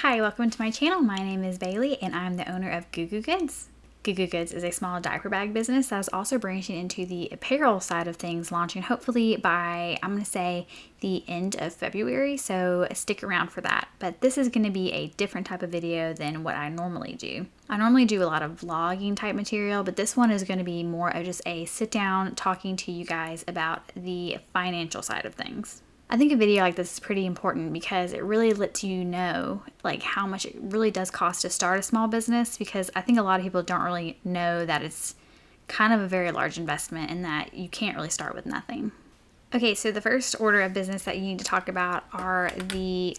Hi, welcome to my channel. My name is Bailey and I'm the owner of Goo Goo Goods. Goo Goo Goods is a small diaper bag business that is also branching into the apparel side of things, launching hopefully by, I'm going to say, the end of February, so stick around for that. But this is going to be a different type of video than what I normally do. I normally do a lot of vlogging type material, but this one is going to be more of just a sit down talking to you guys about the financial side of things. I think a video like this is pretty important because it really lets you know like how much it really does cost to start a small business, because I think a lot of people don't really know that it's kind of a very large investment and that you can't really start with nothing. Okay, so the first order of business that you need to talk about are the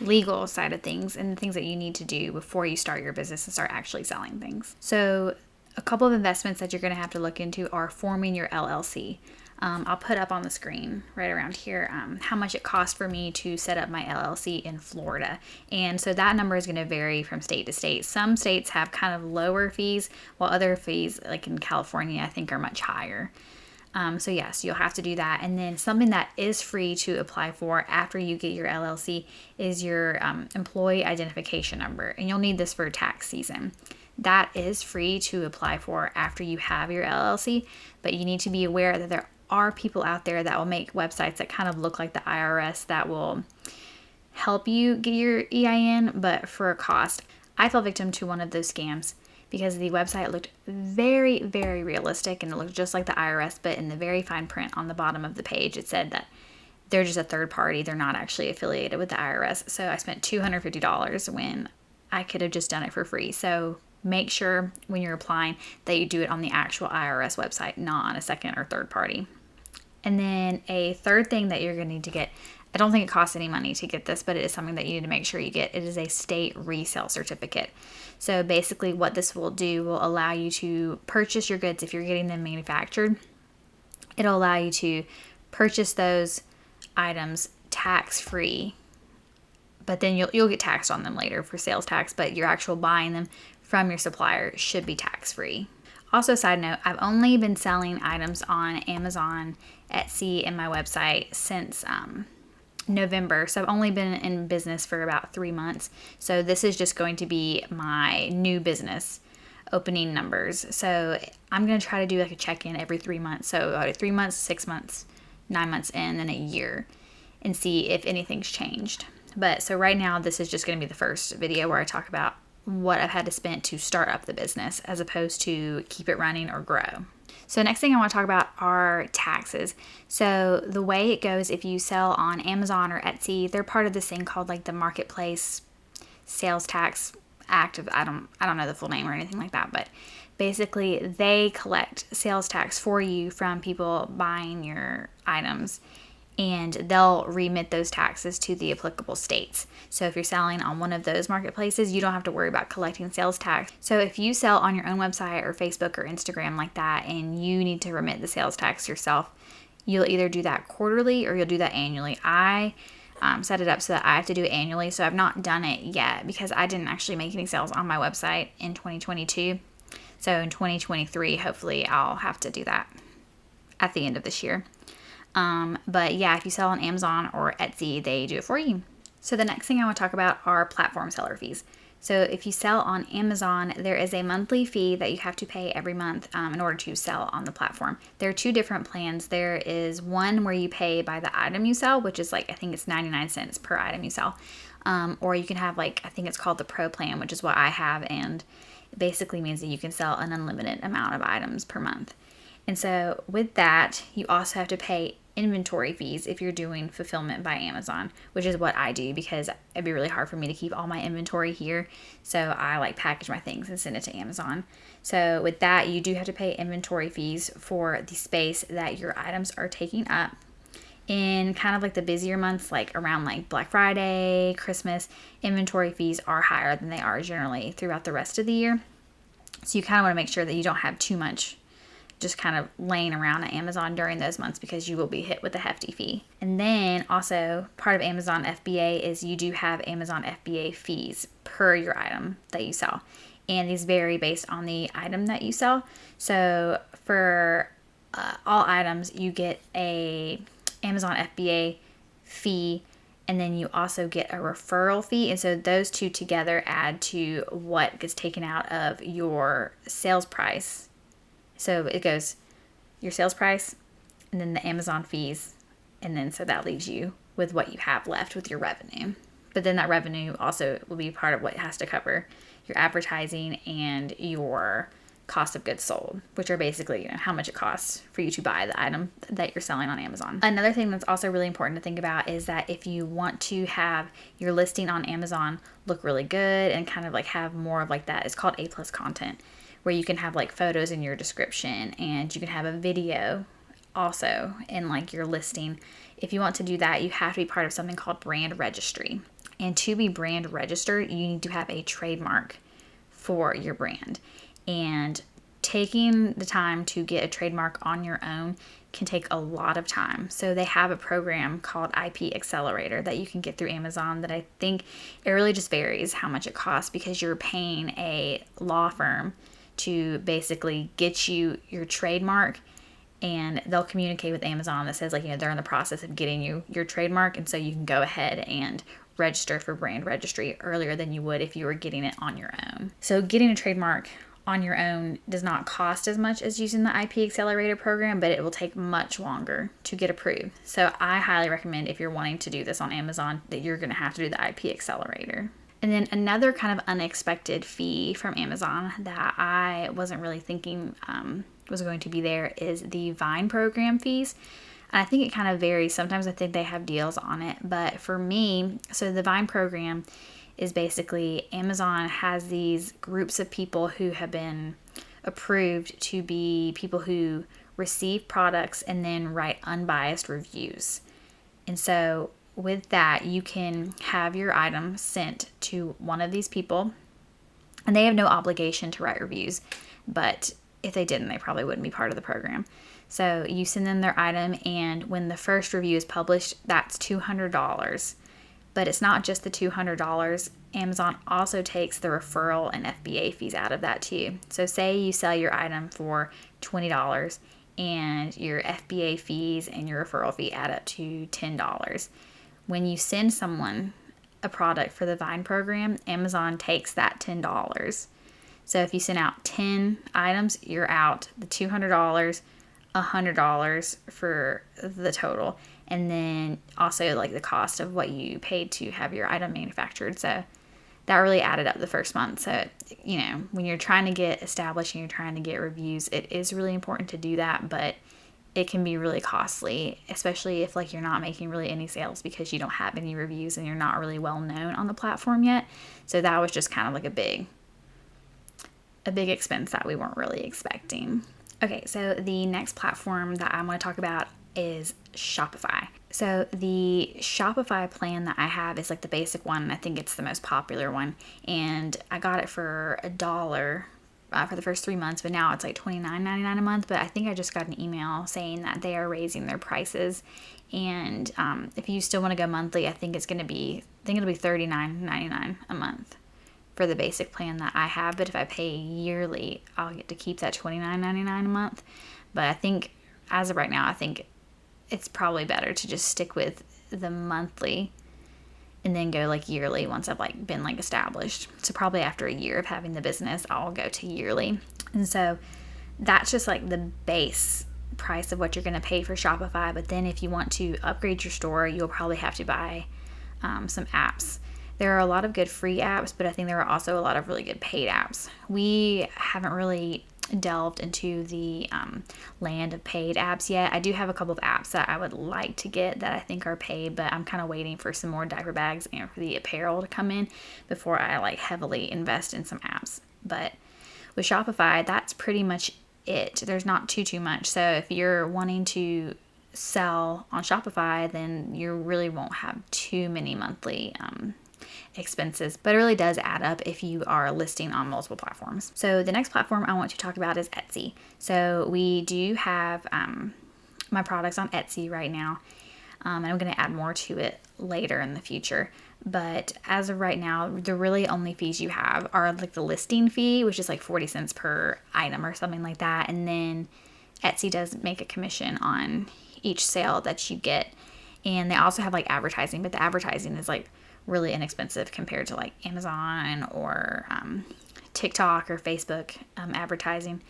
legal side of things and the things that you need to do before you start your business and start actually selling things. So a couple of investments that you're going to have to look into are forming your LLC. I'll put up on the screen right around here how much it costs for me to set up my LLC in Florida. And so that number is going to vary from state to state. Some states have kind of lower fees, while other fees, like in California, I think are much higher. So yes, you'll have to do that. And then something that is free to apply for after you get your LLC is your employee identification number. And you'll need this for tax season. That is free to apply for after you have your LLC, but you need to be aware that there are people out there that will make websites that kind of look like the IRS that will help you get your EIN, but for a cost. I fell victim to one of those scams because the website looked very, very realistic and it looked just like the IRS, but in the very fine print on the bottom of the page, it said that they're just a third party. They're not actually affiliated with the IRS. So I spent $250 when I could have just done it for free. So make sure when you're applying that you do it on the actual IRS website, not on a second or third party. And then a third thing that you're going to need to get, I don't think it costs any money to get this, but it is something that you need to make sure you get. It is a state resale certificate. So basically what this will do will allow you to purchase your goods if you're getting them manufactured. It'll allow you to purchase those items tax-free, but then you'll get taxed on them later for sales tax, but your actual buying them from your supplier should be tax-free. Also, side note, I've only been selling items on Amazon, Etsy, and my website since November. So I've only been in business for about 3 months. So this is just going to be my new business opening numbers. So I'm going to try to do like a check-in every 3 months. So 3 months, 6 months, 9 months in, and a year, and see if anything's changed. But so right now, this is just going to be the first video where I talk about what I've had to spend to start up the business as opposed to keep it running or grow. So next thing I want to talk about are taxes. So the way it goes, if you sell on Amazon or Etsy, they're part of this thing called like the Marketplace Sales Tax Act of, I don't know the full name or anything like that, but basically they collect sales tax for you from people buying your items, and they'll remit those taxes to the applicable states. So if you're selling on one of those marketplaces, you don't have to worry about collecting sales tax. So if you sell on your own website or Facebook or Instagram like that, and you need to remit the sales tax yourself, you'll either do that quarterly or you'll do that annually. I set it up so that I have to do it annually, so I've not done it yet because I didn't actually make any sales on my website in 2022. So in 2023, hopefully I'll have to do that at the end of this year. But yeah, if you sell on Amazon or Etsy, they do it for you. So the next thing I want to talk about are platform seller fees. So if you sell on Amazon, there is a monthly fee that you have to pay every month in order to sell on the platform. There are two different plans. There is one where you pay by the item you sell, which is like, I think it's 99 cents per item you sell. Or you can have like, I think it's called the Pro plan, which is what I have. And it basically means that you can sell an unlimited amount of items per month. And so with that, you also have to pay inventory fees if you're doing fulfillment by Amazon, which is what I do because it'd be really hard for me to keep all my inventory here. So I like package my things and send it to Amazon. So with that, you do have to pay inventory fees for the space that your items are taking up. In kind of like the busier months, like around like Black Friday, Christmas, inventory fees are higher than they are generally throughout the rest of the year. So you kind of want to make sure that you don't have too much just kind of laying around at Amazon during those months because you will be hit with a hefty fee. And then also part of Amazon FBA is you do have Amazon FBA fees per your item that you sell. And these vary based on the item that you sell. So for all items, you get a Amazon FBA fee and then you also get a referral fee. And so those two together add to what gets taken out of your sales price. So it goes your sales price and then the Amazon fees. And then so that leaves you with what you have left with your revenue. But then that revenue also will be part of what has to cover your advertising and your cost of goods sold, which are basically, how much it costs for you to buy the item that you're selling on Amazon. Another thing that's also really important to think about is that if you want to have your listing on Amazon look really good and kind of like have more of like that, it's called A+ content, where you can have like photos in your description and you can have a video also in like your listing. If you want to do that, you have to be part of something called brand registry. And to be brand registered, you need to have a trademark for your brand. And taking the time to get a trademark on your own can take a lot of time. So they have a program called IP Accelerator that you can get through Amazon that I think it really just varies how much it costs, because you're paying a law firm to basically get you your trademark, and they'll communicate with Amazon that says like, they're in the process of getting you your trademark, and so you can go ahead and register for brand registry earlier than you would if you were getting it on your own. So getting a trademark on your own does not cost as much as using the IP Accelerator program, but it will take much longer to get approved. So I highly recommend, if you're wanting to do this on Amazon, that you're going to have to do the IP Accelerator. And then another kind of unexpected fee from Amazon that I wasn't really thinking was going to be there is the Vine program fees. And I think it kind of varies. Sometimes I think they have deals on it. But for me, so the Vine program is basically Amazon has these groups of people who have been approved to be people who receive products and then write unbiased reviews. And so with that, you can have your item sent to one of these people, and they have no obligation to write reviews, but if they didn't, they probably wouldn't be part of the program. So you send them their item, and when the first review is published, that's $200. But it's not just the $200. Amazon also takes the referral and FBA fees out of that too. So say you sell your item for $20 and your FBA fees and your referral fee add up to $10. When you send someone a product for the Vine program, Amazon takes that $10. So if you send out 10 items, you're out the $200, $100 for the total. And then also like the cost of what you paid to have your item manufactured. So that really added up the first month. So, when you're trying to get established and you're trying to get reviews, it is really important to do that, but it can be really costly, especially if like you're not making really any sales because you don't have any reviews and you're not really well known on the platform yet. So that was just kind of like a big expense that we weren't really expecting. Okay, so the next platform that I'm going to talk about is Shopify. So the Shopify plan that I have is like the basic one, and I think it's the most popular one. And I got it for $1 for the first 3 months, but now it's like $29.99 a month. But I think I just got an email saying that they are raising their prices. And if you still want to go monthly, I think it'll be $39.99 a month for the basic plan that I have. But if I pay yearly, I'll get to keep that $29.99 a month. But I think as of right now, I think it's probably better to just stick with the monthly and then go like yearly once I've like been like established. So probably after a year of having the business, I'll go to yearly. And so that's just like the base price of what you're going to pay for Shopify. But then if you want to upgrade your store, you'll probably have to buy some apps. There are a lot of good free apps, but I think there are also a lot of really good paid apps. We haven't really delved into the land of paid apps yet. I do have a couple of apps that I would like to get that I think are paid, but I'm kind of waiting for some more diaper bags and for the apparel to come in before I like heavily invest in some apps. But with Shopify, that's pretty much it. There's not too much. So if you're wanting to sell on Shopify, then you really won't have too many monthly expenses, but it really does add up if you are listing on multiple platforms. So the next platform I want to talk about is Etsy. So we do have my products on Etsy right now, and I'm going to add more to it later in the future. But as of right now, the really only fees you have are like the listing fee, which is like 40 cents per item or something like that. And then Etsy does make a commission on each sale that you get. And they also have like advertising, but the advertising is like really inexpensive compared to like Amazon or TikTok or Facebook advertising.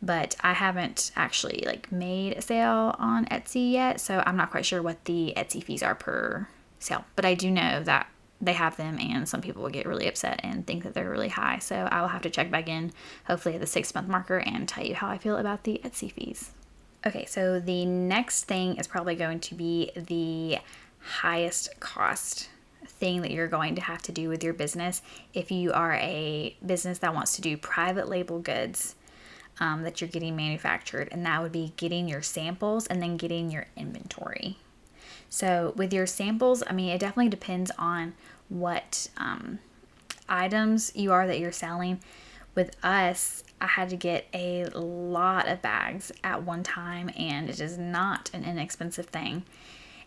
But I haven't actually like made a sale on Etsy yet, so I'm not quite sure what the Etsy fees are per sale. But I do know that they have them, and some people will get really upset and think that they're really high. So I will have to check back in, hopefully at the 6-month marker, and tell you how I feel about the Etsy fees. Okay, so the next thing is probably going to be the highest cost thing that you're going to have to do with your business if you are a business that wants to do private label goods that you're getting manufactured, and that would be getting your samples and then getting your inventory. So with your samples, I mean, it definitely depends on what items you are that you're selling. With us, I had to get a lot of bags at one time, and it is not an inexpensive thing.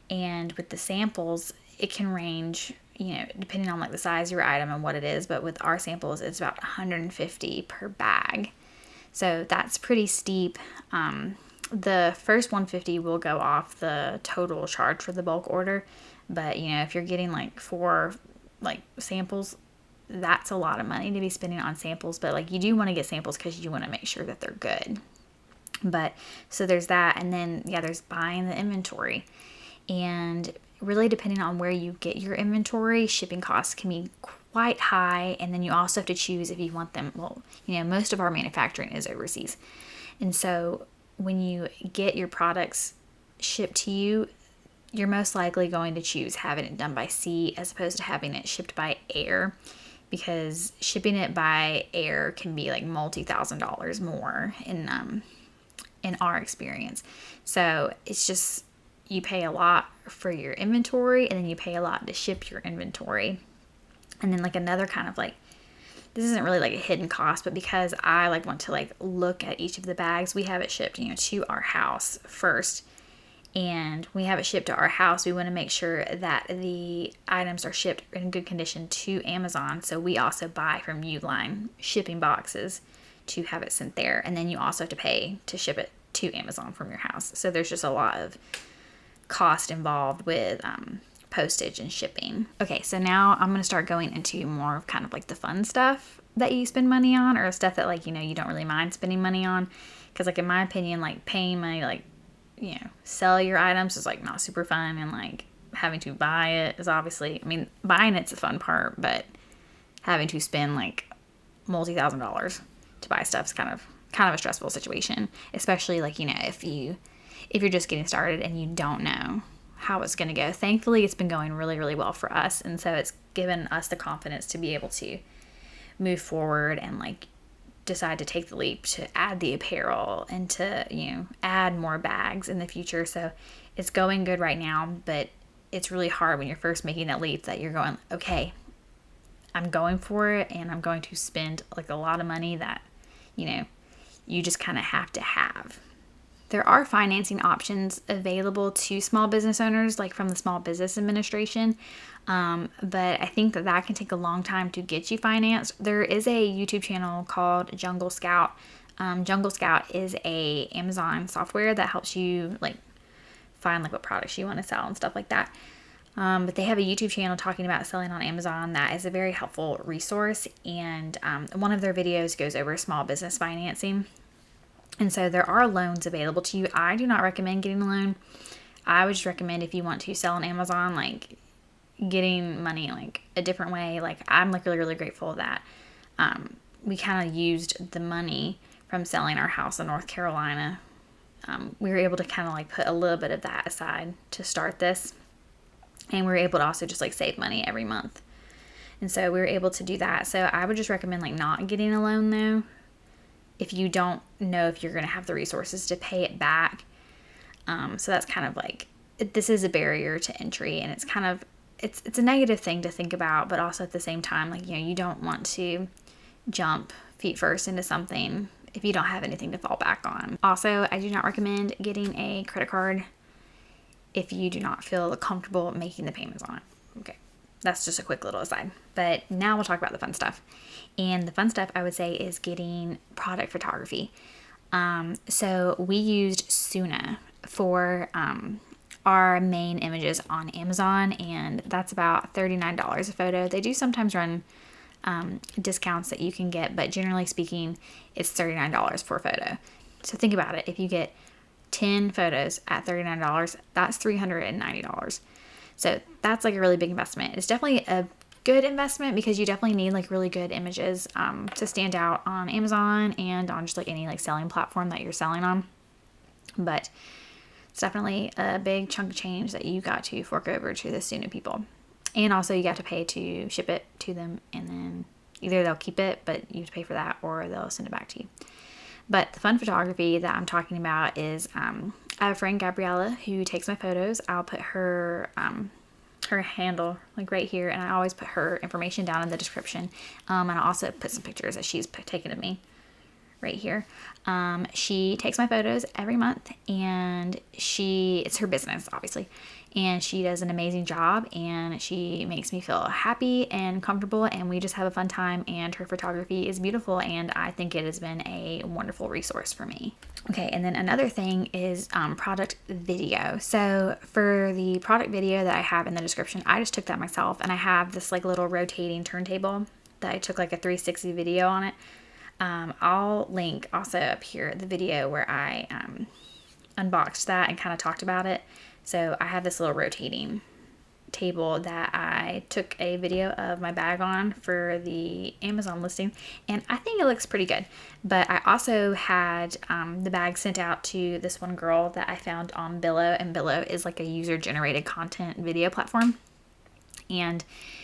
And with the samples, it can range, depending on like the size of your item and what it is, but with our samples, it's about $150 per bag. So that's pretty steep. The first $150 will go off the total charge for the bulk order. But, if you're getting like 4 like samples, that's a lot of money to be spending on samples. But like you do want to get samples because you want to make sure that they're good. But so there's that. And then, there's buying the inventory. And really depending on where you get your inventory, shipping costs can be quite high. And then you also have to choose if you want them. Well, most of our manufacturing is overseas. And so when you get your products shipped to you, you're most likely going to choose having it done by sea as opposed to having it shipped by air, because shipping it by air can be like multi-$1,000s more in our experience. So it's just, you pay a lot for your inventory, and then you pay a lot to ship your inventory. And then like another kind of like, this isn't really like a hidden cost, but because I like want to like look at each of the bags, we have it shipped, to our house first. And we have it shipped to our house. We want to make sure that the items are shipped in good condition to Amazon. So we also buy from Uline shipping boxes to have it sent there. And then you also have to pay to ship it to Amazon from your house. So there's just a lot of cost involved with postage and shipping. Okay, so now I'm going to start going into more of kind of like the fun stuff that you spend money on, or stuff that like, you don't really mind spending money on. Because like in my opinion, like paying money, like, sell your items is like not super fun, and like having to buy it is obviously, I mean, buying it's a fun part, but having to spend like multi-$1,000s to buy stuff is kind of a stressful situation, especially like, if you're just getting started and you don't know how it's going to go. Thankfully, it's been going really, really well for us. And so it's given us the confidence to be able to move forward and like decide to take the leap to add the apparel and to, add more bags in the future. So it's going good right now, but it's really hard when you're first making that leap that you're going, okay, I'm going for it, and I'm going to spend like a lot of money that, you just kind of have to have. There are financing options available to small business owners, like from the Small Business Administration. But I think that can take a long time to get you financed. There is a YouTube channel called Jungle Scout. Jungle Scout is a Amazon software that helps you like find like what products you want to sell and stuff like that. But they have a YouTube channel talking about selling on Amazon that is a very helpful resource. And one of their videos goes over small business financing. And so there are loans available to you. I do not recommend getting a loan. I would just recommend, if you want to sell on Amazon, like getting money like a different way. Like I'm like really, really grateful that we kind of used the money from selling our house in North Carolina. We were able to kind of like put a little bit of that aside to start this. And we were able to also just like save money every month. And so we were able to do that. So I would just recommend like not getting a loan though, if you don't know if you're going to have the resources to pay it back. So that's kind of like, this is a barrier to entry, and it's kind of, it's a negative thing to think about, but also at the same time, like, you don't want to jump feet first into something if you don't have anything to fall back on. Also, I do not recommend getting a credit card if you do not feel comfortable making the payments on it. Okay. That's just a quick little aside. But now we'll talk about the fun stuff. And the fun stuff, I would say, is getting product photography. So we used Suna for are main images on Amazon, and that's about $39 a photo. They do sometimes run discounts that you can get, but generally speaking, it's $39 for a photo. So think about it. If you get 10 photos at $39, that's $390. So that's like a really big investment. It's definitely a good investment because you definitely need like really good images to stand out on Amazon and on just like any like selling platform that you're selling on. But it's definitely a big chunk of change that you got to fork over to the student people. And also you got to pay to ship it to them, and then either they'll keep it, but you have to pay for that, or they'll send it back to you. But the fun photography that I'm talking about is I have a friend, Gabriella, who takes my photos. I'll put her handle like right here, and I always put her information down in the description. And I'll also put some pictures that she's taken of me right here. She takes my photos every month, and it's her business, obviously, and she does an amazing job, and she makes me feel happy and comfortable, and we just have a fun time, and her photography is beautiful, and I think it has been a wonderful resource for me. Okay, and then another thing is product video. So for the product video that I have in the description, I just took that myself, and I have this like little rotating turntable that I took like a 360 video on it. I'll link also up here the video where I unboxed that and kind of talked about it. So I have this little rotating table that I took a video of my bag on for the Amazon listing, and I think it looks pretty good. But I also had the bag sent out to this one girl that I found on Billow, and Billow is like a user-generated content video platform. And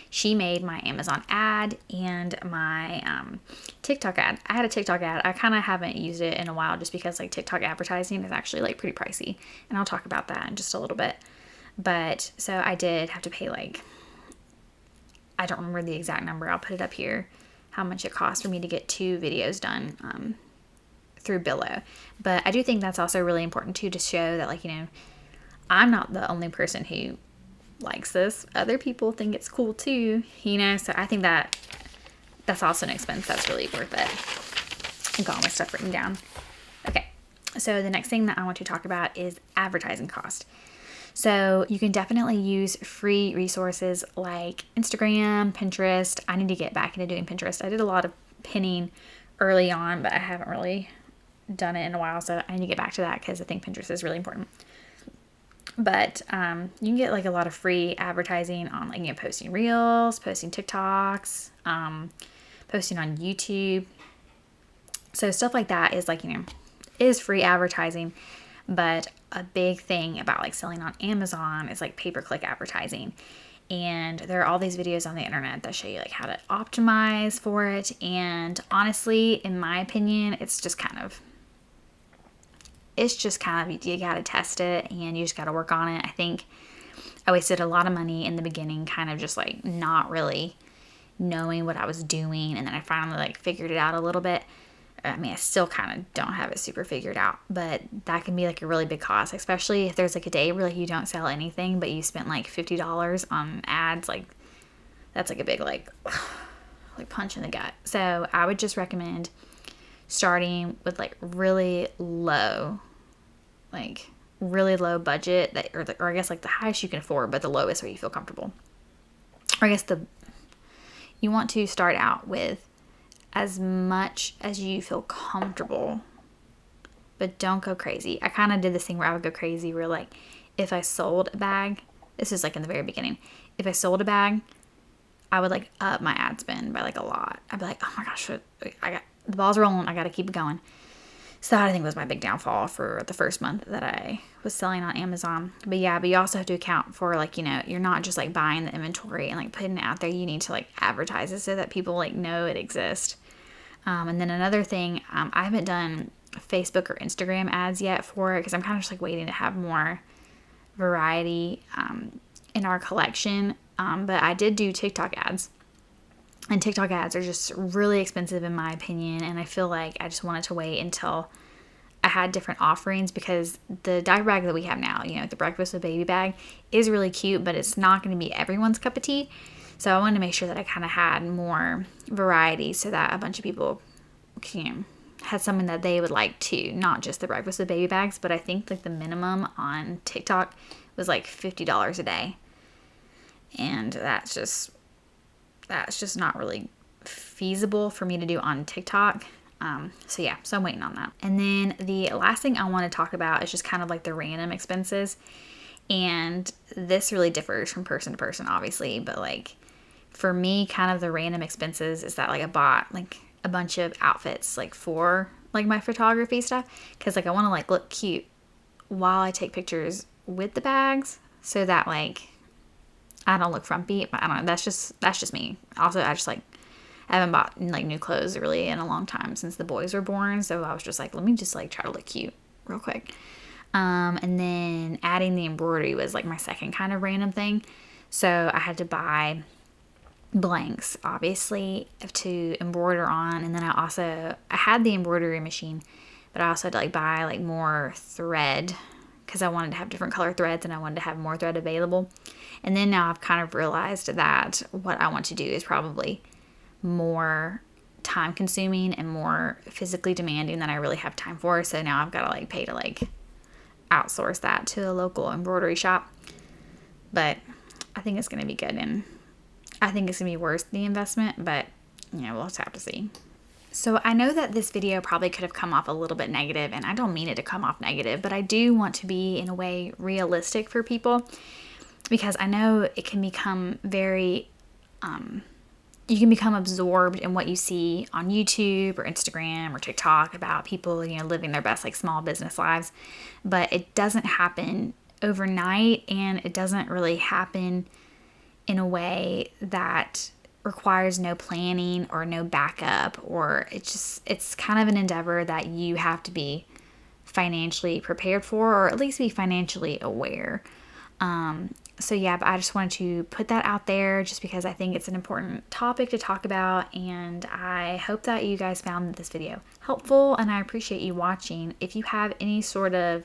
she made my Amazon ad and my TikTok ad. I had a TikTok ad. I kind of haven't used it in a while just because like TikTok advertising is actually like pretty pricey. And I'll talk about that in just a little bit. But so I did have to pay like, I don't remember the exact number. I'll put it up here, how much it cost for me to get 2 videos done through Billow. But I do think that's also really important too, to show that like, I'm not the only person who likes this. Other people think it's cool too, so I think that's also an expense that's really worth it. I got all my stuff written down. Okay, so the next thing that I want to talk about is advertising cost. So you can definitely use free resources like Instagram, Pinterest. I need to get back into doing Pinterest. I did a lot of pinning early on, but I haven't really done it in a while, so I need to get back to that because I think Pinterest is really important. But you can get like a lot of free advertising on like, posting reels, posting TikToks, posting on YouTube. So stuff like that is like, is free advertising. But a big thing about like selling on Amazon is like pay-per-click advertising. And there are all these videos on the internet that show you like how to optimize for it. And honestly, in my opinion, it's just kind of, you gotta test it and you just gotta work on it. I think I wasted a lot of money in the beginning, kind of just like not really knowing what I was doing. And then I finally like figured it out a little bit. I mean, I still kind of don't have it super figured out, but that can be like a really big cost, especially if there's like a day where like you don't sell anything, but you spent like $50 on ads. Like that's like a big, like punch in the gut. So I would just recommend starting with like really low budget or I guess like the highest you can afford, but the lowest where you feel comfortable. Or I guess you want to start out with as much as you feel comfortable, but don't go crazy. I kind of did this thing where I would go crazy where like if I sold a bag, this is like in the very beginning, if I sold a bag, I would like up my ad spend by like a lot. I'd be like, oh my gosh, the ball's rolling, I gotta keep it going. So that I think was my big downfall for the first month that I was selling on Amazon. But you also have to account for like, you're not just like buying the inventory and like putting it out there. You need to like advertise it so that people like know it exists. And then another thing, I haven't done Facebook or Instagram ads yet for it because I'm kind of just like waiting to have more variety in our collection. But I did do TikTok ads. And TikTok ads are just really expensive in my opinion. And I feel like I just wanted to wait until I had different offerings because the diaper bag that we have now, the breakfast with baby bag is really cute, but it's not going to be everyone's cup of tea. So I wanted to make sure that I kind of had more variety so that a bunch of people had something that they would like too, not just the breakfast with baby bags. But I think like the minimum on TikTok was like $50 a day. And that's just not really feasible for me to do on TikTok. So I'm waiting on that. And then the last thing I want to talk about is just kind of like the random expenses. And this really differs from person to person, obviously. But like for me, kind of the random expenses is that like I bought like a bunch of outfits like for like my photography stuff. Cause like I want to like look cute while I take pictures with the bags so that like I don't look frumpy. But I don't know. That's just me. Also, I haven't bought like new clothes really in a long time since the boys were born. So I was just like, let me just like try to look cute real quick. And then adding the embroidery was like my second kind of random thing. So I had to buy blanks, obviously, to embroider on. And then I had the embroidery machine, but I also had to like buy like more thread because I wanted to have different color threads and I wanted to have more thread available. And then now I've kind of realized that what I want to do is probably more time consuming and more physically demanding than I really have time for. So now I've got to like pay to like outsource that to a local embroidery shop. But I think it's going to be good, and I think it's going to be worth the investment, but we'll just have to see. So I know that this video probably could have come off a little bit negative, and I don't mean it to come off negative, but I do want to be in a way realistic for people, because I know it can become very you can become absorbed in what you see on YouTube or Instagram or TikTok about people, living their best like small business lives. But it doesn't happen overnight, and it doesn't really happen in a way that requires no planning or no backup, or it's kind of an endeavor that you have to be financially prepared for, or at least be financially aware. But I just wanted to put that out there just because I think it's an important topic to talk about, and I hope that you guys found this video helpful, and I appreciate you watching. If you have any sort of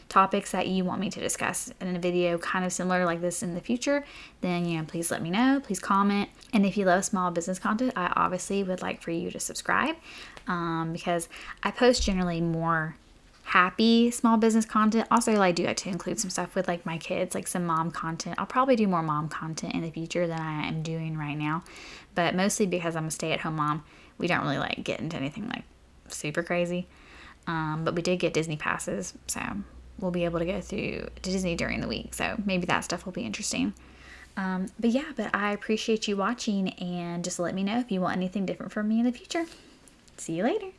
topics that you want me to discuss in a video kind of similar like this in the future, then please let me know. Please comment. And if you love small business content, I obviously would like for you to subscribe, because I post generally more happy small business content. Also, I do like to include some stuff with like my kids, like some mom content. I'll probably do more mom content in the future than I am doing right now, but mostly because I'm a stay-at-home mom, we don't really like get into anything like super crazy. But we did get Disney passes, so we'll be able to go through to Disney during the week, so maybe that stuff will be interesting. But I appreciate you watching, and just let me know if you want anything different from me in the future. See you later.